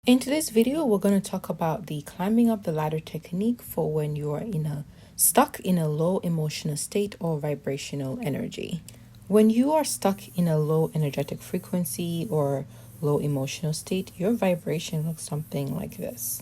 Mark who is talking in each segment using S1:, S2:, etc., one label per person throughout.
S1: In today's video, we're going to talk about the climbing up the ladder technique for when you are stuck in a low emotional state or vibrational energy. When you are stuck in a low energetic frequency or low emotional state, your vibration looks something like this,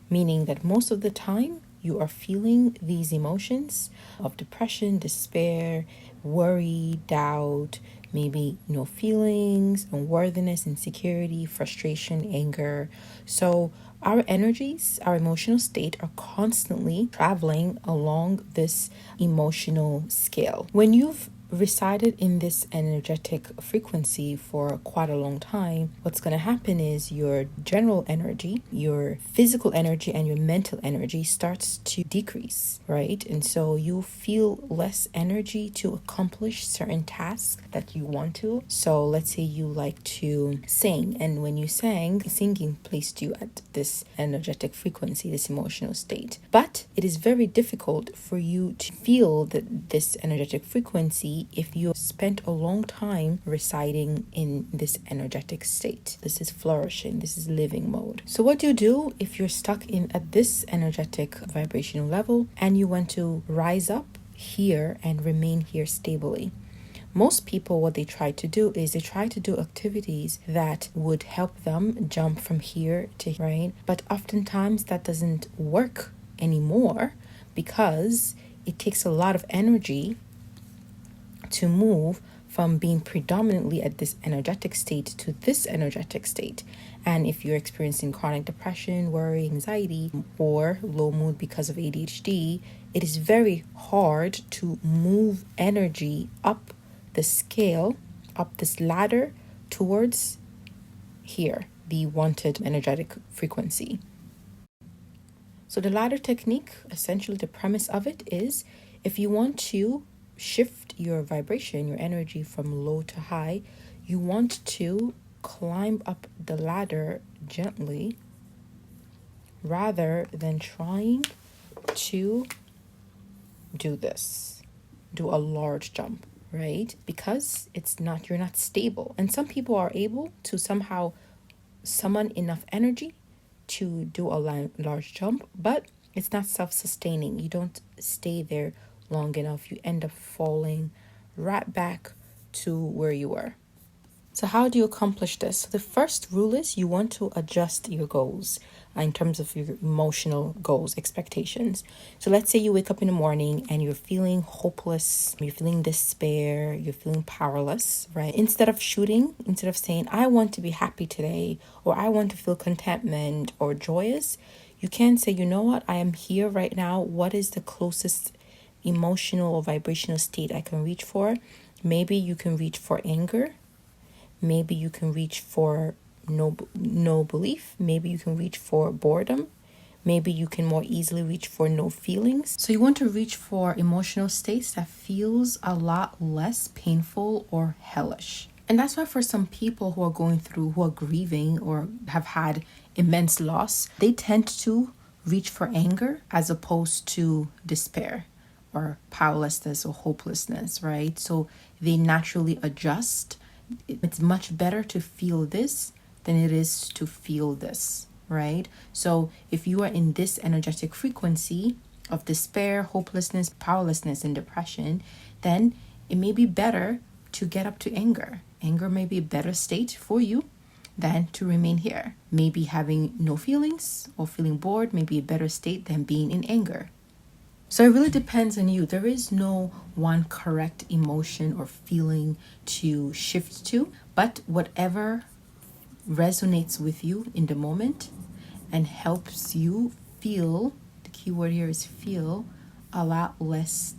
S1: meaning that most of the time you are feeling these emotions of depression, despair, worry, doubt, maybe no feelings, unworthiness, insecurity, frustration, anger. So our energies, our emotional state are constantly traveling along this emotional scale. When you've resided in this energetic frequency for quite a long time, what's going to happen is your general energy, your physical energy, and your mental energy starts to decrease, right? And so you feel less energy to accomplish certain tasks that you want to. So let's say you like to sing, and when you sang, singing placed you at this energetic frequency, this emotional state. But it is very difficult for you to feel this energetic frequency if you spent a long time residing in this energetic state. This is flourishing, this is living mode. So what do you do if you're stuck in at this energetic vibrational level and you want to rise up here and remain here stably? Most people, what they try to do is they try to do activities that would help them jump from here to here, right? But oftentimes that doesn't work anymore because it takes a lot of energy to move from being predominantly at this energetic state to this energetic state. And if you're experiencing chronic depression, worry, anxiety, or low mood because of ADHD, it is very hard to move energy up the scale, up this ladder towards here, the wanted energetic frequency. So the ladder technique, essentially the premise of it is, if you want to shift your vibration, your energy from low to high, you want to climb up the ladder gently rather than trying to do a large jump, right? Because you're not stable. And some people are able to somehow summon enough energy to do a large jump, but it's not self-sustaining. You don't stay there long enough. You end up falling right back to where you were. So how do you accomplish this? So the first rule is you want to adjust your goals in terms of your emotional goals, expectations. So let's say you wake up in the morning and you're feeling hopeless, you're feeling despair, you're feeling powerless, right? Instead of saying, I want to be happy today, or I want to feel contentment or joyous, you can say, you know what, I am here right now. What is the closest emotional or vibrational state I can reach for? Maybe you can reach for anger. Maybe you can reach for no belief. Maybe you can reach for boredom. Maybe you can more easily reach for no feelings. So you want to reach for emotional states that feels a lot less painful or hellish. And that's why for some people who are grieving or have had immense loss, they tend to reach for anger as opposed to despair or powerlessness or hopelessness, right? So they naturally adjust. It's much better to feel this than it is to feel this, right? So if you are in this energetic frequency of despair, hopelessness, powerlessness, and depression, then it may be better to get up to anger. Anger may be a better state for you than to remain here. Maybe having no feelings or feeling bored may be a better state than being in anger. So it really depends on you. There is no one correct emotion or feeling to shift to, but whatever resonates with you in the moment and helps you feel, the key word here is feel, a lot less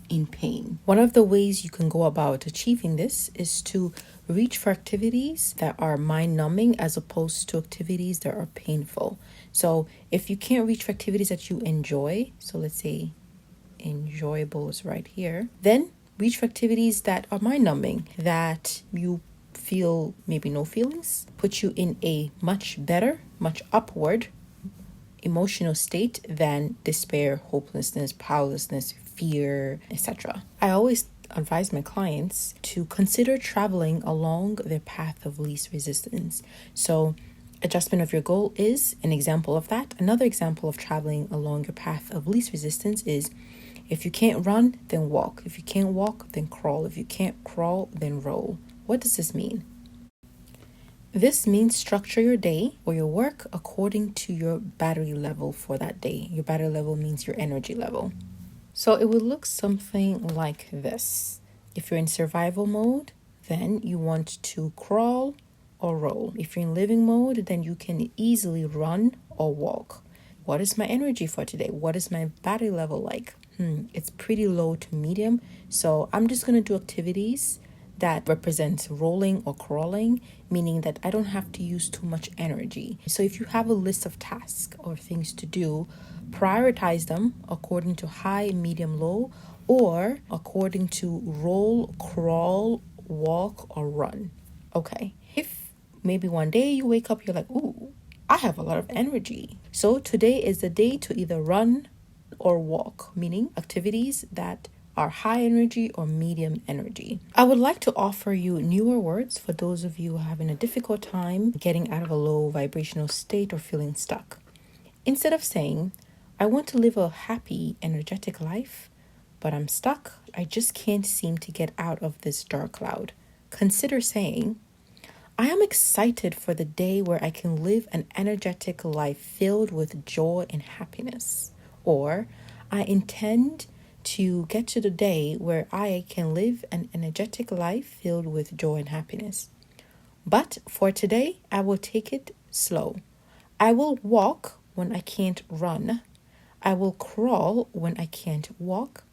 S1: in pain. One of the ways you can go about achieving this is to reach for activities that are mind-numbing as opposed to activities that are painful. So if you can't reach for activities that you enjoy, so let's say enjoyable is right here, then reach for activities that are mind-numbing, that you feel maybe no feelings, put you in a much better, much upward emotional state than despair, hopelessness, powerlessness, fear, etc. I always advise my clients to consider traveling along their path of least resistance. So Adjustment of your goal is an example of that. Another example of traveling along your path of least resistance is if you can't run, then walk. If you can't walk, then crawl. If you can't crawl, then roll. What does this mean? This means structure your day or your work according to your battery level for that day. Your battery level means your energy level. So it would look something like this. If you're in survival mode, then you want to crawl or roll. If you're in living mode, then you can easily run or walk. What is my energy for today? What is my battery level like? It's pretty low to medium. So I'm just going to do activities that represents rolling or crawling, meaning that I don't have to use too much energy. So if you have a list of tasks or things to do, prioritize them according to high, medium, low, or according to roll, crawl, walk, or run. Okay. If maybe one day you wake up, you're like, ooh, I have a lot of energy. So today is the day to either run or walk, meaning activities that are high energy or medium energy. I would like to offer you newer words for those of you having a difficult time getting out of a low vibrational state or feeling stuck. Instead of saying, I want to live a happy, energetic life, but I'm stuck, I just can't seem to get out of this dark cloud, consider saying, I am excited for the day where I can live an energetic life filled with joy and happiness. Or, I intend to get to the day where I can live an energetic life filled with joy and happiness. But for today, I will take it slow. I will walk when I can't run. I will crawl when I can't walk.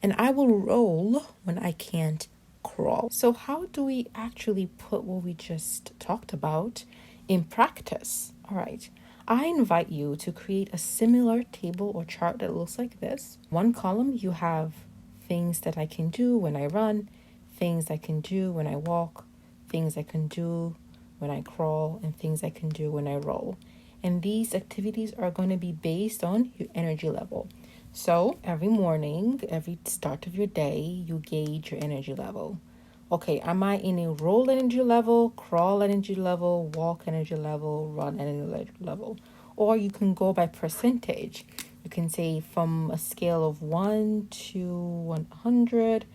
S1: And I will roll when I can't crawl. So how do we actually put what we just talked about in practice? All right. I invite you to create a similar table or chart that looks like this. One column, you have things that I can do when I run, things I can do when I walk, things I can do when I crawl, and things I can do when I roll. And these activities are going to be based on your energy level. So every morning, every start of your day, you gauge your energy level. Okay, am I in a roll energy level, crawl energy level, walk energy level, run energy level? Or you can go by percentage. You can say from a scale of 1 to 100,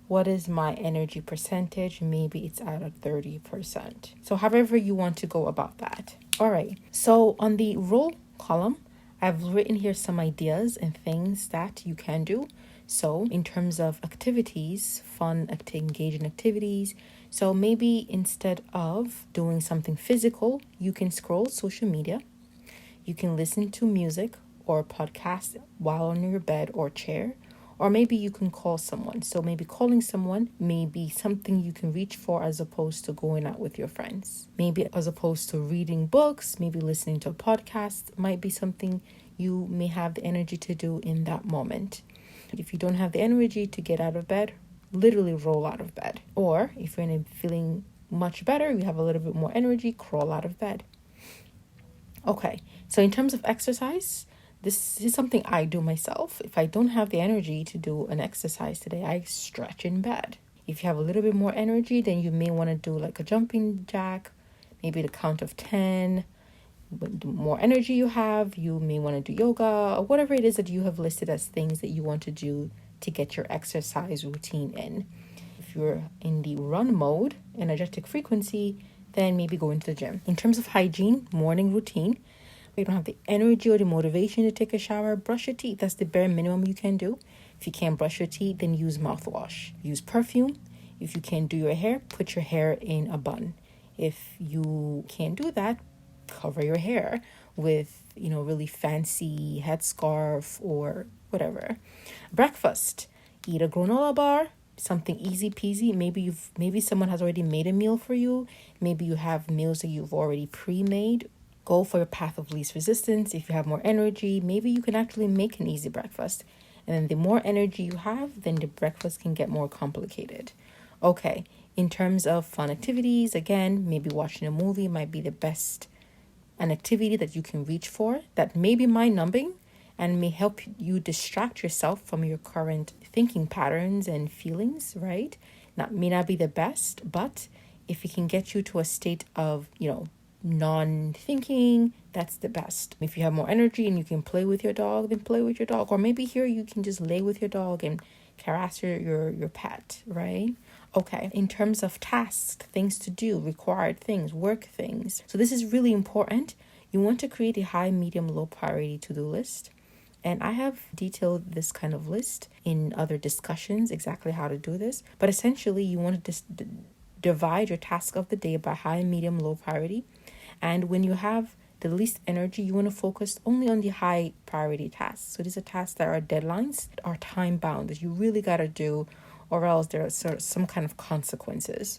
S1: what is my energy percentage? Maybe it's at a 30%. So however you want to go about that. All right, so on the roll column, I've written here some ideas and things that you can do. So in terms of activities, fun, engaging activities, so maybe instead of doing something physical, you can scroll social media, you can listen to music or podcast while on your bed or chair, or maybe you can call someone. So maybe calling someone may be something you can reach for as opposed to going out with your friends. Maybe as opposed to reading books, maybe listening to a podcast might be something you may have the energy to do in that moment. If you don't have the energy to get out of bed, literally roll out of bed. Or if you're feeling much better, you have a little bit more energy, crawl out of bed. Okay, so in terms of exercise, this is something I do myself. If I don't have the energy to do an exercise today, I stretch in bed. If you have a little bit more energy, then you may want to do like a jumping jack, maybe the count of 10. The more energy you have, you may want to do yoga or whatever it is that you have listed as things that you want to do to get your exercise routine in. If you're in the run mode, energetic frequency, then maybe go into the gym. In terms of hygiene, morning routine, if you don't have the energy or the motivation to take a shower, brush your teeth. That's the bare minimum you can do. If you can't brush your teeth, then use mouthwash. Use perfume. If you can't do your hair, put your hair in a bun. If you can't do that, cover your hair with, really fancy headscarf or whatever. Breakfast, eat a granola bar, something easy peasy. Maybe someone has already made a meal for you. Maybe you have meals that you've already pre-made. Go for your path of least resistance. If you have more energy, maybe you can actually make an easy breakfast. And then the more energy you have, then the breakfast can get more complicated. Okay, in terms of fun activities, again, maybe watching a movie might be the best an activity that you can reach for that may be mind-numbing and may help you distract yourself from your current thinking patterns and feelings, right? May not be the best, but if it can get you to a state of, non-thinking, that's the best. If you have more energy and you can play with your dog, then play with your dog. Or maybe here you can just lay with your dog and caress your pet, right? Okay, in terms of tasks, things to do, required things, work things. So this is really important. You want to create a high, medium, low priority to-do list. And I have detailed this kind of list in other discussions, exactly how to do this. But essentially, you want to divide your task of the day by high, medium, low priority. And when you have the least energy, you want to focus only on the high priority tasks. So these are tasks that are deadlines, are time bound, that you really got to do, or else there are some kind of consequences.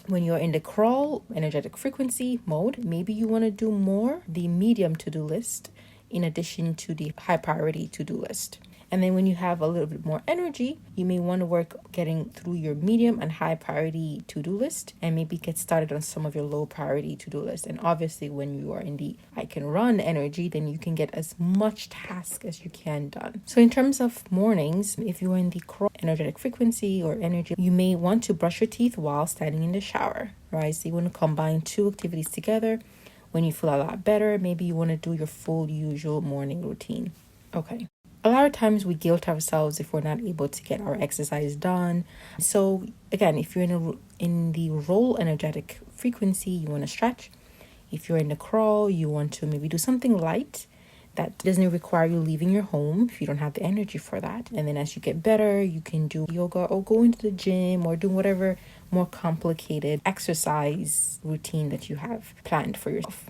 S1: When you're in the crawl energetic frequency mode, maybe you want to do more the medium to-do list in addition to the high priority to-do list. And then when you have a little bit more energy, you may want to work getting through your medium and high priority to-do list and maybe get started on some of your low priority to-do list. And obviously when you are in the I can run energy, then you can get as much task as you can done. So in terms of mornings, if you are in the energetic frequency or energy, you may want to brush your teeth while standing in the shower, right? So you want to combine two activities together. When you feel a lot better, maybe you want to do your full usual morning routine. Okay. A lot of times we guilt ourselves if we're not able to get our exercise done. So again, if you're in the roll energetic frequency, you want to stretch. If you're in the crawl, you want to maybe do something light that doesn't require you leaving your home if you don't have the energy for that. And then as you get better, you can do yoga or go into the gym or do whatever more complicated exercise routine that you have planned for yourself.